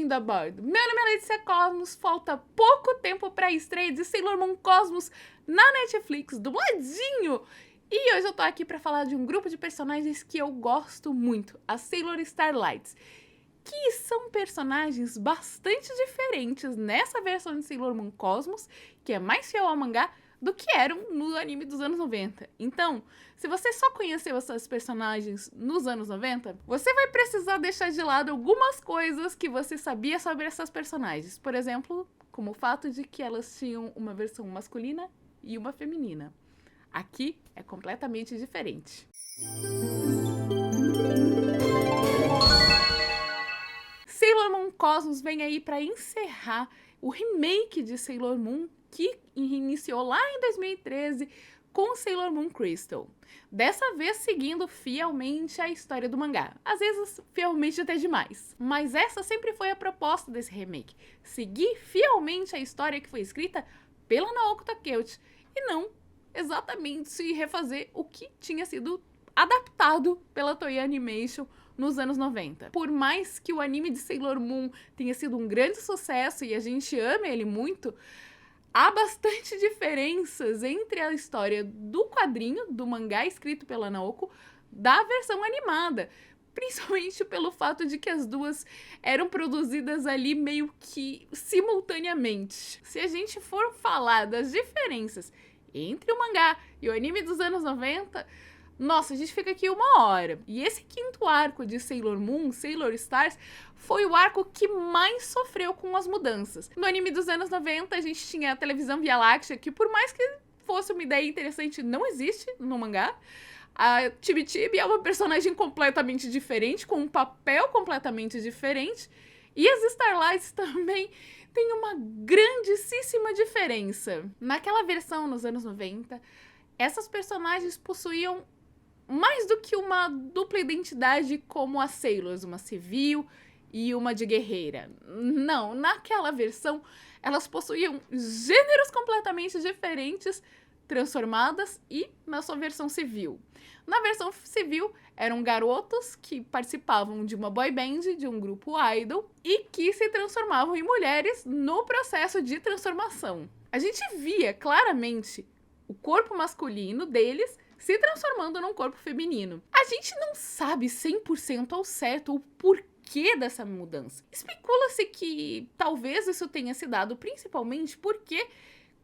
bem-vindo a bordo. Meu nome é Letícia Cosmos, falta pouco tempo para a estreia de Sailor Moon Cosmos na Netflix, dubladinho! E hoje eu tô aqui para falar de um grupo de personagens que eu gosto muito, as Sailor Starlights, que são personagens bastante diferentes nessa versão de Sailor Moon Cosmos, que é mais fiel ao mangá, do que eram no anime dos anos 90. Então, se você só conheceu essas personagens nos anos 90, você vai precisar deixar de lado algumas coisas que você sabia sobre essas personagens. Por exemplo, como o fato de que elas tinham uma versão masculina e uma feminina. Aqui é completamente diferente. Sailor Moon Cosmos vem aí para encerrar o remake de Sailor Moon, que iniciou lá em 2013 com Sailor Moon Crystal. Dessa vez seguindo fielmente a história do mangá. Às vezes fielmente até demais. Mas essa sempre foi a proposta desse remake. Seguir fielmente a história que foi escrita pela Naoko Takeuchi. E não exatamente refazer o que tinha sido adaptado pela Toei Animation nos anos 90. Por mais que o anime de Sailor Moon tenha sido um grande sucesso e a gente ame ele muito, há bastante diferenças entre a história do quadrinho, do mangá escrito pela Naoko, da versão animada. Principalmente pelo fato de que as duas eram produzidas ali meio que simultaneamente. Se a gente for falar das diferenças entre o mangá e o anime dos anos 90, nossa, a gente fica aqui uma hora. E esse quinto arco de Sailor Moon, Sailor Stars, foi o arco que mais sofreu com as mudanças. No anime dos anos 90, a gente tinha a televisão Via Láctea, que por mais que fosse uma ideia interessante, não existe no mangá. A Chibi Chibi é uma personagem completamente diferente, com um papel completamente diferente. E as Starlights também têm uma grandíssima diferença. Naquela versão, nos anos 90, essas personagens possuíam mais do que uma dupla identidade como as Sailors, uma civil e uma de guerreira. Não, naquela versão elas possuíam gêneros completamente diferentes, transformadas e na sua versão civil. Na versão civil eram garotos que participavam de uma boy band, de um grupo idol, e que se transformavam em mulheres no processo de transformação. A gente via claramente o corpo masculino deles se transformando num corpo feminino. A gente não sabe 100% ao certo o porquê dessa mudança. Especula-se que talvez isso tenha se dado principalmente porque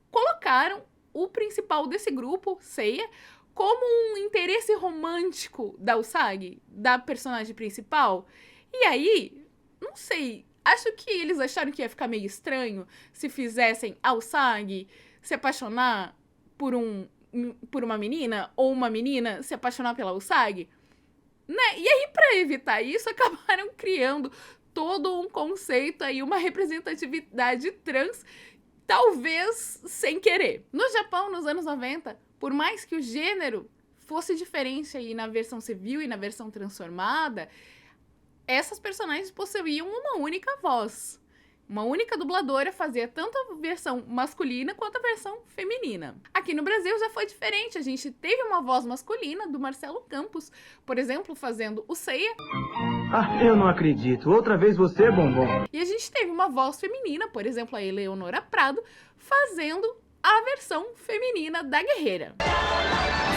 colocaram o principal desse grupo, Seiya, como um interesse romântico da Usagi, da personagem principal. E aí, não sei, acho que eles acharam que ia ficar meio estranho se fizessem a Usagi se apaixonar por uma menina, ou uma menina se apaixonar pela Usagi, né? E aí, pra evitar isso, acabaram criando todo um conceito aí, uma representatividade trans, talvez sem querer. No Japão, nos anos 90, por mais que o gênero fosse diferente aí na versão civil e na versão transformada, essas personagens possuíam uma única voz. Uma única dubladora fazia tanto a versão masculina quanto a versão feminina. Aqui no Brasil já foi diferente, a gente teve uma voz masculina do Marcelo Campos, por exemplo, fazendo o Seiya. Ah, eu não acredito. Outra vez você, bombom. E a gente teve uma voz feminina, por exemplo, a Eleonora Prado, fazendo a versão feminina da guerreira.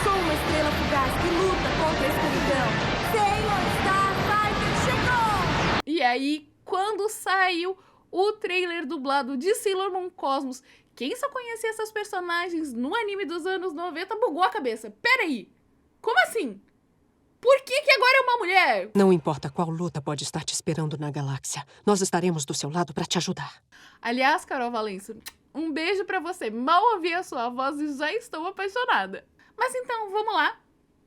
Sou uma estrela fugaz que luta contra a escuridão. Sailor Starlight chegou! E aí, quando saiu o trailer dublado de Sailor Moon Cosmos, quem só conhecia essas personagens no anime dos anos 90 bugou a cabeça. Peraí, como assim? Por que agora é uma mulher? Não importa qual luta pode estar te esperando na galáxia, nós estaremos do seu lado para te ajudar. Aliás, Carol Valença, um beijo pra você. Mal ouvi a sua voz e já estou apaixonada. Mas então, vamos lá,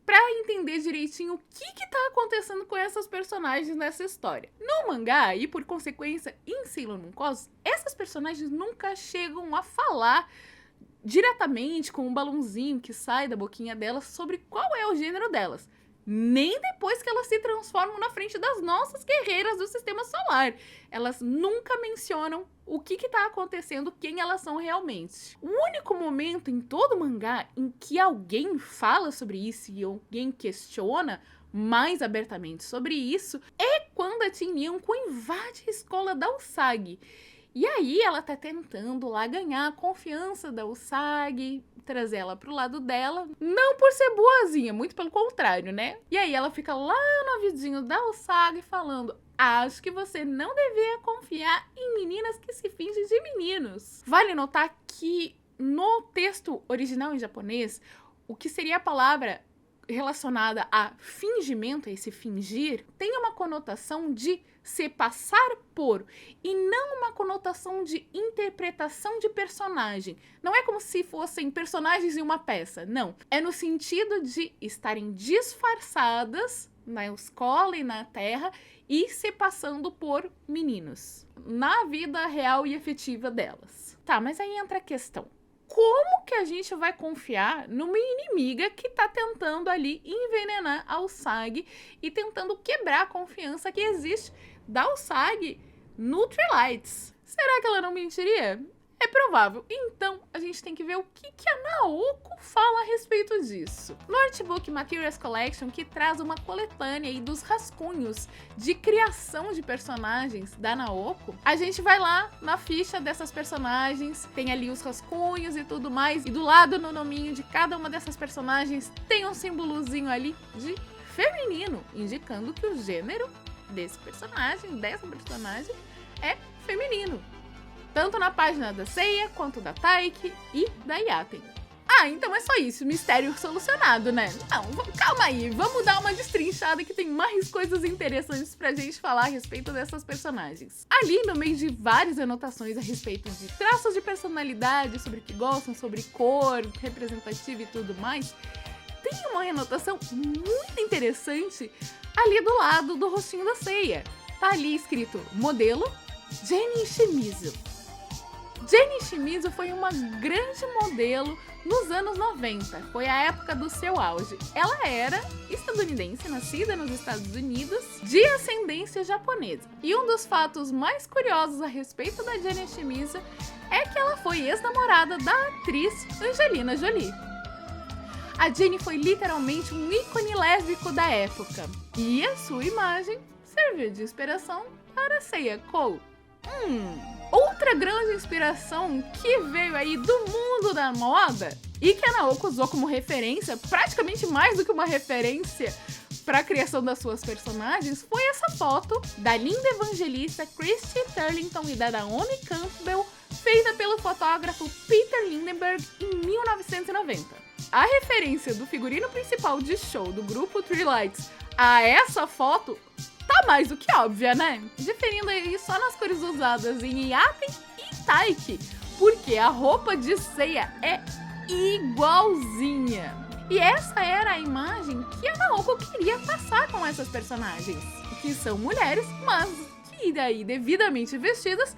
pra entender direitinho o que tá acontecendo com essas personagens nessa história. No mangá, e por consequência em Sailor Moon Cosmos, essas personagens nunca chegam a falar diretamente com um balãozinho que sai da boquinha delas sobre qual é o gênero delas. Nem depois que elas se transformam na frente das nossas guerreiras do sistema solar. Elas nunca mencionam o que tá acontecendo, quem elas são realmente. O único momento em todo o mangá em que alguém fala sobre isso e alguém questiona mais abertamente sobre isso é quando a Teen Yunko invade a escola da Usagi. E aí ela tá tentando lá ganhar a confiança da Usagi, trazer ela pro lado dela, não por ser boazinha, muito pelo contrário, né? E aí ela fica lá no ouvidinho da Usagi falando: acho que você não devia confiar em meninas que se fingem de meninos. Vale notar que no texto original em japonês, o que seria a palavra relacionada a fingimento, a esse fingir, tem uma conotação de se passar por e não uma conotação de interpretação de personagem. Não é como se fossem personagens em uma peça, não. É no sentido de estarem disfarçadas na escola e na terra e se passando por meninos, na vida real e efetiva delas. Tá, mas aí entra a questão. Como que a gente vai confiar numa inimiga que tá tentando ali envenenar a Usagi e tentando quebrar a confiança que existe da Usagi no Three Lights? Será que ela não mentiria? É provável. Então, a gente tem que ver o que a Naoko fala a respeito disso. No Artbook Materials Collection, que traz uma coletânea aí dos rascunhos de criação de personagens da Naoko, a gente vai lá na ficha dessas personagens, tem ali os rascunhos e tudo mais, e do lado no nominho de cada uma dessas personagens tem um símbolozinho ali de feminino, indicando que o gênero dessa personagem, é feminino. Tanto na página da Seiya, quanto da Taiki e da Yaten. Ah, então é só isso, mistério solucionado, né? Não, calma aí, vamos dar uma destrinchada que tem mais coisas interessantes pra gente falar a respeito dessas personagens. Ali, no meio de várias anotações a respeito de traços de personalidade, sobre o que gostam, sobre cor, representativa e tudo mais, tem uma anotação muito interessante ali do lado do rostinho da Seiya. Tá ali escrito, modelo Jenny Shimizu. Jenny Shimizu foi uma grande modelo nos anos 90, foi a época do seu auge. Ela era estadunidense, nascida nos Estados Unidos, de ascendência japonesa. E um dos fatos mais curiosos a respeito da Jenny Shimizu é que ela foi ex-namorada da atriz Angelina Jolie. A Jenny foi literalmente um ícone lésbico da época, e a sua imagem serviu de inspiração para Seiya Kou. Outra grande inspiração que veio aí do mundo da moda e que a Naoko usou como referência, praticamente mais do que uma referência para a criação das suas personagens, foi essa foto da linda evangelista Christy Turlington e da Naomi Campbell, feita pelo fotógrafo Peter Lindenberg em 1990. A referência do figurino principal de show do grupo Three Lights a essa foto tá mais do que óbvia, né? Diferindo aí só nas cores usadas em Yaten e Taiki, porque a roupa de Seiya é igualzinha. E essa era a imagem que a Naoko queria passar com essas personagens, que são mulheres, mas que daí devidamente vestidas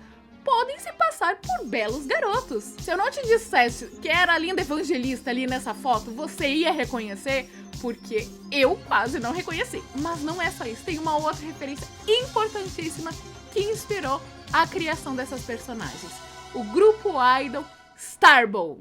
podem se passar por belos garotos. Se eu não te dissesse que era a linda evangelista ali nessa foto, você ia reconhecer, porque eu quase não reconheci. Mas não é só isso, tem uma outra referência importantíssima que inspirou a criação dessas personagens. O grupo idol Starball.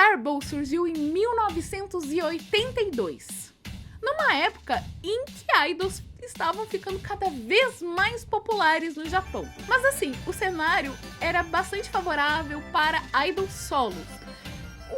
Starbow surgiu em 1982, numa época em que idols estavam ficando cada vez mais populares no Japão. Mas assim, o cenário era bastante favorável para idols solos.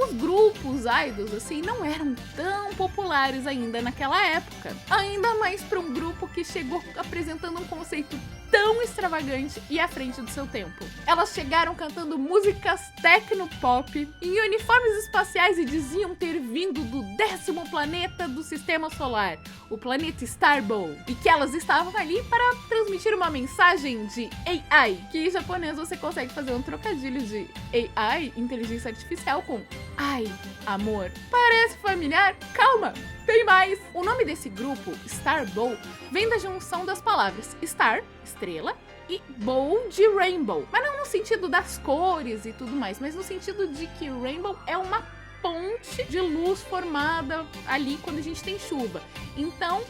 Os grupos idols assim não eram tão populares ainda naquela época. Ainda mais para um grupo que chegou apresentando um conceito tão extravagante e à frente do seu tempo. Elas chegaram cantando músicas techno-pop em uniformes espaciais e diziam ter vindo do 10º planeta do sistema solar, o planeta Starbow, e que elas estavam ali para transmitir uma mensagem de AI, que em japonês você consegue fazer um trocadilho de AI, inteligência artificial, com ai, amor. Parece familiar? Calma! Tem mais! O nome desse grupo, Starbow, vem da junção das palavras Star, estrela, e Bow de Rainbow. Mas não no sentido das cores e tudo mais, mas no sentido de que Rainbow é uma ponte de luz formada ali quando a gente tem chuva. Então,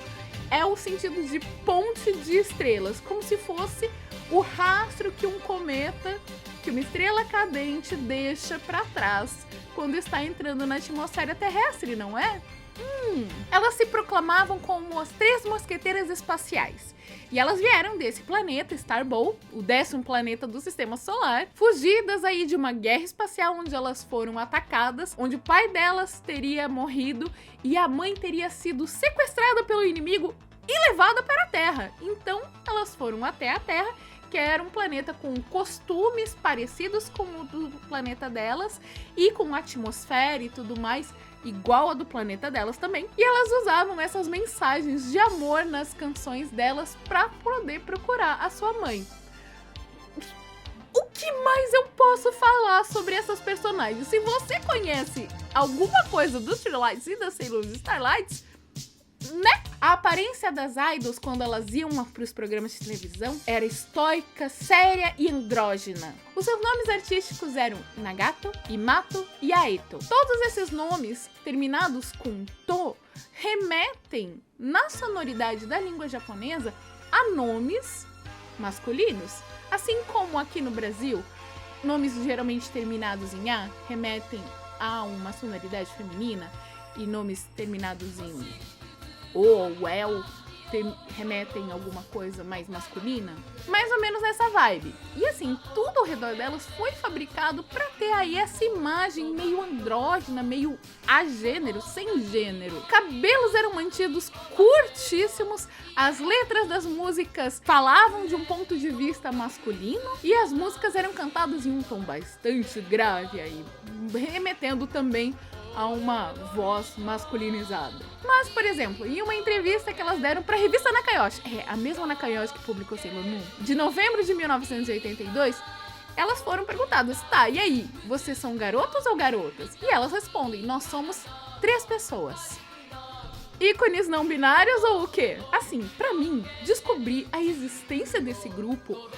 é o sentido de ponte de estrelas, como se fosse o rastro que um cometa, que uma estrela cadente deixa para trás quando está entrando na atmosfera terrestre, não é? Elas se proclamavam como as 3 mosqueteiras espaciais. E elas vieram desse planeta, Starbow, o 10º planeta do sistema solar, fugidas aí de uma guerra espacial onde elas foram atacadas, onde o pai delas teria morrido e a mãe teria sido sequestrada pelo inimigo e levada para a Terra. Então, elas foram até a Terra, que era um planeta com costumes parecidos com o do planeta delas e com atmosfera e tudo mais igual a do planeta delas também. E elas usavam essas mensagens de amor nas canções delas para poder procurar a sua mãe. O que mais eu posso falar sobre essas personagens? Se você conhece alguma coisa dos Starlights e das Sailor Starlights, né? A aparência das idols quando elas iam para os programas de televisão era estoica, séria e andrógina. Os seus nomes artísticos eram Nagato, Imato e Aeto. Todos esses nomes, terminados com to, remetem, na sonoridade da língua japonesa, a nomes masculinos. Assim como aqui no Brasil, nomes geralmente terminados em A remetem a uma sonoridade feminina e nomes terminados em ou el remetem a alguma coisa mais masculina, mais ou menos nessa vibe. E assim, tudo ao redor delas foi fabricado pra ter aí essa imagem meio andrógena, meio agênero, sem gênero. Cabelos eram mantidos curtíssimos, as letras das músicas falavam de um ponto de vista masculino e as músicas eram cantadas em um tom bastante grave aí, remetendo também a uma voz masculinizada. Mas, por exemplo, em uma entrevista que elas deram para a revista Nakayoshi, a mesma Nakayoshi que publicou Sailor Moon, de novembro de 1982, elas foram perguntadas, tá, e aí, vocês são garotos ou garotas? E elas respondem, nós somos 3 pessoas. Ícones não binários ou o quê? Assim, pra mim, descobrir a existência desse grupo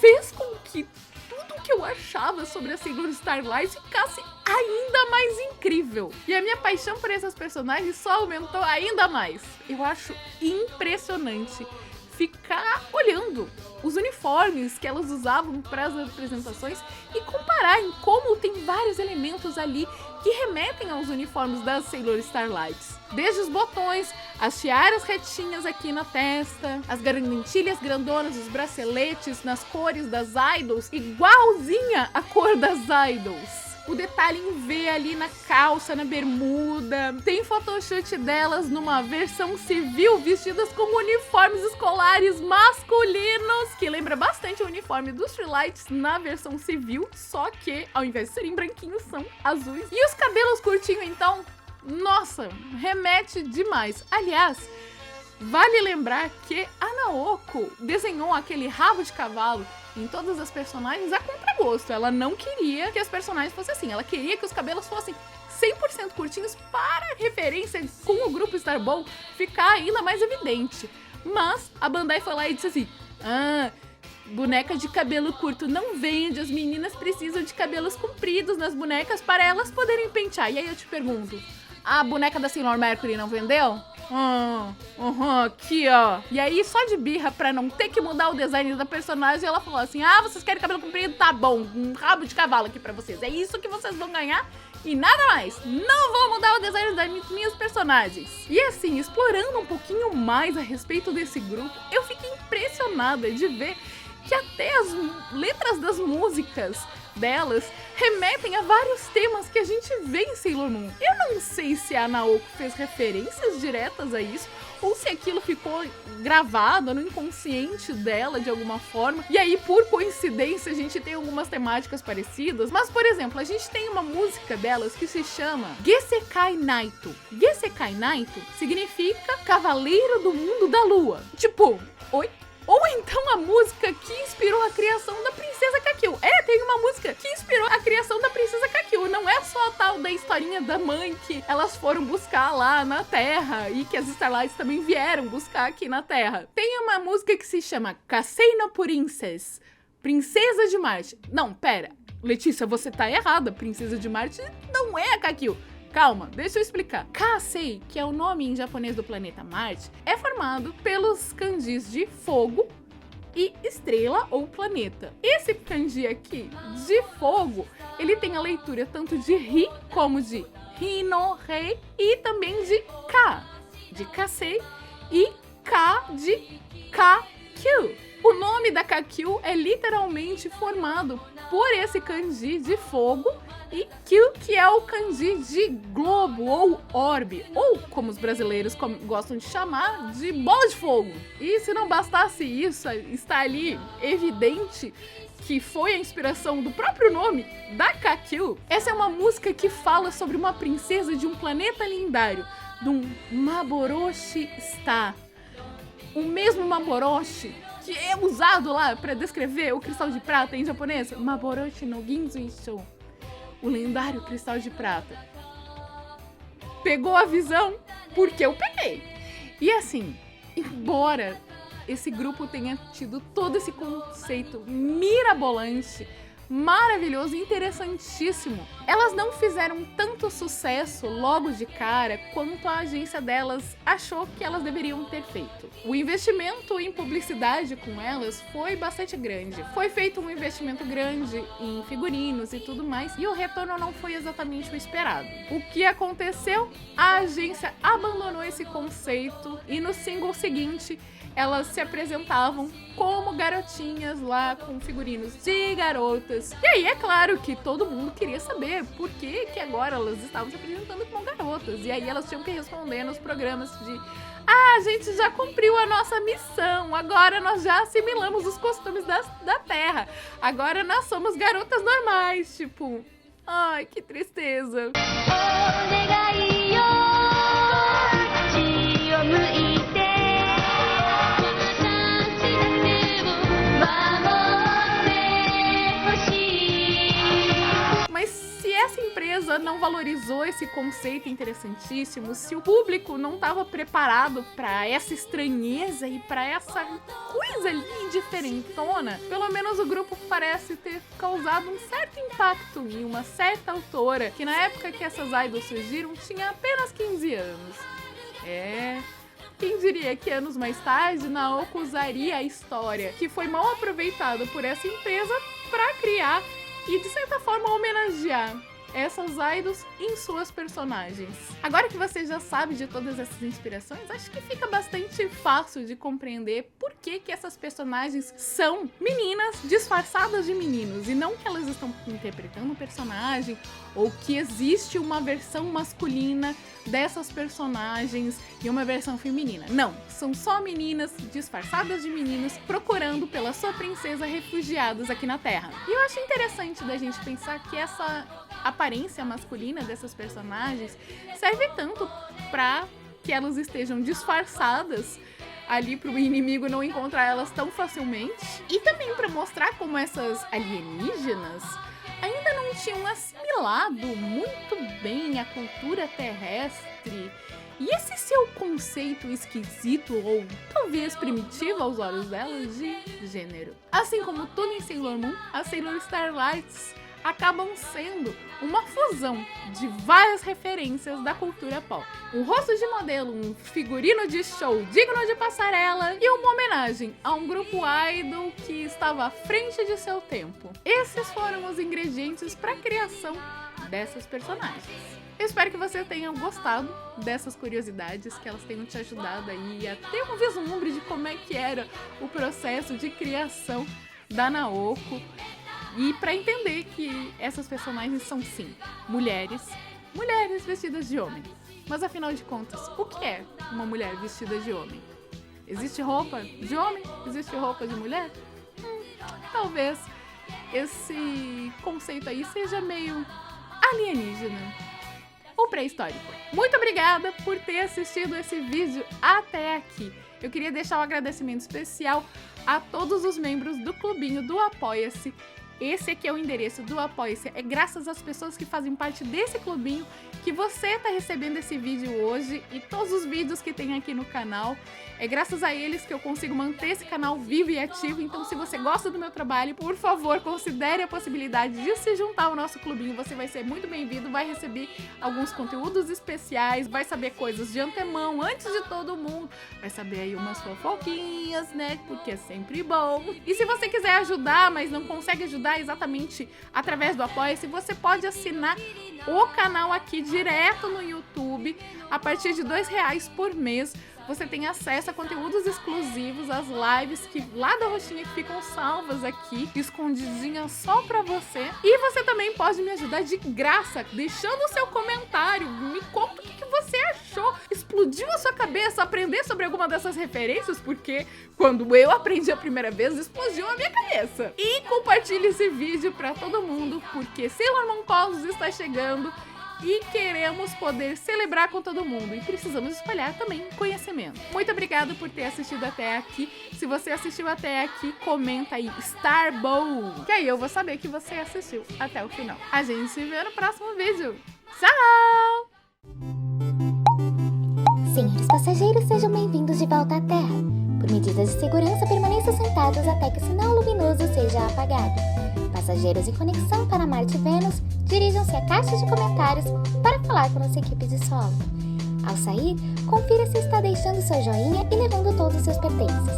fez com que tudo que eu achava sobre a Sailor Starlight ficasse ainda mais incrível. E a minha paixão por essas personagens só aumentou ainda mais. Eu acho impressionante ficar olhando os uniformes que elas usavam para as apresentações e comparar em como tem vários elementos ali que remetem aos uniformes das Sailor Starlights. Desde os botões, as tiaras retinhas aqui na testa, as garantilhas grandonas, os braceletes nas cores das idols, igualzinha a cor das idols. O detalhe em V ali na calça, na bermuda. Tem photoshoot delas numa versão civil, vestidas como uniformes escolares masculinos, que lembra bastante o uniforme dos Starlights na versão civil, só que ao invés de serem branquinhos, são azuis. E os cabelos curtinhos, então, nossa, remete demais. Aliás, vale lembrar que a Naoko desenhou aquele rabo de cavalo em todas as personagens a contragosto. Ela não queria que as personagens fossem assim. Ela queria que os cabelos fossem 100% curtinhos para referência com o grupo Starbow ficar ainda mais evidente. Mas a Bandai foi lá e disse assim, boneca de cabelo curto não vende, as meninas precisam de cabelos compridos nas bonecas para elas poderem pentear. E aí eu te pergunto, a boneca da Sailor Mercury não vendeu? Aqui, ó. E aí, só de birra, pra não ter que mudar o design da personagem, ela falou assim, vocês querem cabelo comprido? Tá bom, um rabo de cavalo aqui pra vocês. É isso que vocês vão ganhar e nada mais. Não vou mudar o design das minhas personagens. E assim, explorando um pouquinho mais a respeito desse grupo, eu fiquei impressionada de ver que até as letras das músicas delas remetem a vários temas que a gente vê em Sailor Moon. Eu não sei se a Naoko fez referências diretas a isso, ou se aquilo ficou gravado no inconsciente dela de alguma forma. E aí, por coincidência, a gente tem algumas temáticas parecidas. Mas, por exemplo, a gente tem uma música delas que se chama Gesekai Naito. Gesekai Naito significa Cavaleiro do Mundo da Lua. Tipo, oi? Ou então a música que inspirou a criação da Princesa Kakyu. Tem uma música que inspirou a criação da Princesa Kakyu. Não é só a tal da historinha da mãe que elas foram buscar lá na Terra e que as Starlights também vieram buscar aqui na Terra. Tem uma música que se chama Kasei no Princess, Princesa de Marte. Não, pera. Letícia, você tá errada. Princesa de Marte não é a Kakyu. Calma, deixa eu explicar. Kasei, que é o nome em japonês do planeta Marte, é formado pelos kanjis de fogo e estrela ou planeta. Esse kanji aqui, de fogo, ele tem a leitura tanto de Ri como de Hino Rei e também de Ka, de Kasei, e Ka de Kakyu. O nome da Kakyu é literalmente formado por esse kanji de fogo e Kyu, que é o kanji de globo ou orbe, ou como os brasileiros gostam de chamar, de bola de fogo. E se não bastasse isso, está ali evidente que foi a inspiração do próprio nome da Kakyu. Essa é uma música que fala sobre uma princesa de um planeta lendário, de um Maboroshi Star. O mesmo Maboroshi que é usado lá para descrever o cristal de prata em japonês, Maboroshi no Ginzu Ishou. O lendário cristal de prata. Pegou a visão? Porque eu peguei. E assim, embora esse grupo tenha tido todo esse conceito mirabolante, maravilhoso, interessantíssimo, elas não fizeram tanto sucesso logo de cara quanto a agência delas achou que elas deveriam ter feito. O investimento em publicidade com elas foi bastante grande. Foi feito um investimento grande em figurinos e tudo mais, e o retorno não foi exatamente o esperado. O que aconteceu? A agência abandonou esse conceito e no single seguinte elas se apresentavam como garotinhas lá com figurinos de garotas. E aí é claro que todo mundo queria saber por que agora elas estavam se apresentando como garotas. E aí elas tinham que responder nos programas de a gente já cumpriu a nossa missão, agora nós já assimilamos os costumes da Terra. Agora nós somos garotas normais, tipo, ai, que tristeza. Essa empresa não valorizou esse conceito interessantíssimo, se o público não estava preparado para essa estranheza e para essa coisa ali diferentona, pelo menos o grupo parece ter causado um certo impacto em uma certa autora, que na época que essas idols surgiram tinha apenas 15 anos. Quem diria que anos mais tarde Naoko usaria a história que foi mal aproveitada por essa empresa para criar e de certa forma homenagear essas idols em suas personagens. Agora que você já sabe de todas essas inspirações, acho que fica bastante fácil de compreender por que essas personagens são meninas disfarçadas de meninos e não que elas estão interpretando um personagem ou que existe uma versão masculina dessas personagens e uma versão feminina. Não, são só meninas disfarçadas de meninos procurando pela sua princesa refugiadas aqui na Terra. E eu acho interessante da gente pensar que essa aparência masculina dessas personagens serve tanto para que elas estejam disfarçadas ali para o inimigo não encontrar elas tão facilmente e também para mostrar como essas alienígenas ainda não tinham assimilado muito bem a cultura terrestre e esse seu conceito esquisito ou talvez primitivo aos olhos delas de gênero. Assim como tudo em Sailor Moon, as Sailor Starlights acabam sendo uma fusão de várias referências da cultura pop. Um rosto de modelo, um figurino de show digno de passarela e uma homenagem a um grupo idol que estava à frente de seu tempo. Esses foram os ingredientes para a criação dessas personagens. Eu espero que você tenha gostado dessas curiosidades, que elas tenham te ajudado aí a ter um vislumbre de como é que era o processo de criação da Naoko e para entender que essas personagens são sim mulheres vestidas de homem. Mas afinal de contas, o que é uma mulher vestida de homem? Existe roupa de homem? Existe roupa de mulher? Talvez esse conceito aí seja meio alienígena ou pré-histórico. Muito obrigada por ter assistido esse vídeo até aqui. Eu queria deixar um agradecimento especial a todos os membros do clubinho do Apoia-se. Esse aqui é o endereço do Apoia-se. É graças às pessoas que fazem parte desse clubinho que você está recebendo esse vídeo hoje e todos os vídeos que tem aqui no canal. É graças a eles que eu consigo manter esse canal vivo e ativo. Então, se você gosta do meu trabalho, por favor, considere a possibilidade de se juntar ao nosso clubinho. Você vai ser muito bem-vindo, vai receber alguns conteúdos especiais, vai saber coisas de antemão, antes de todo mundo. Vai saber aí umas fofoquinhas, né? Porque é sempre bom. E se você quiser ajudar, mas não consegue ajudar exatamente através do Apoia-se, você pode assinar o canal aqui direto no YouTube. A partir de R$2 por mês você tem acesso a conteúdos exclusivos, as lives que lá da roxinha que ficam salvas aqui, escondidinhas só pra você. E você também pode me ajudar de graça, deixando o seu comentário. Me conta o que você achou. Explodiu a sua cabeça aprender sobre alguma dessas referências? Porque quando eu aprendi a primeira vez, explodiu a minha cabeça. E compartilhe esse vídeo pra todo mundo, porque Sailor Moon Cosmos está chegando e queremos poder celebrar com todo mundo e precisamos espalhar também conhecimento. Muito obrigada por ter assistido até aqui. Se você assistiu até aqui, comenta aí Starbow, que aí eu vou saber que você assistiu até o final. A gente se vê no próximo vídeo. Tchau! Senhores passageiros, sejam bem-vindos de volta à Terra. Por medidas de segurança, permaneçam sentados até que o sinal luminoso seja apagado. Passageiros em conexão para Marte e Vênus, dirijam-se à caixa de comentários para falar com nossa equipe de solo. Ao sair, confira se está deixando seu joinha e levando todos os seus pertences.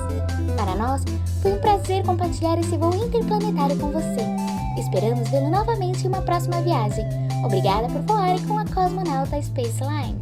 Para nós, foi um prazer compartilhar esse voo interplanetário com você. Esperamos vê-lo novamente em uma próxima viagem. Obrigada por voar com a Cosmonauta Space Line.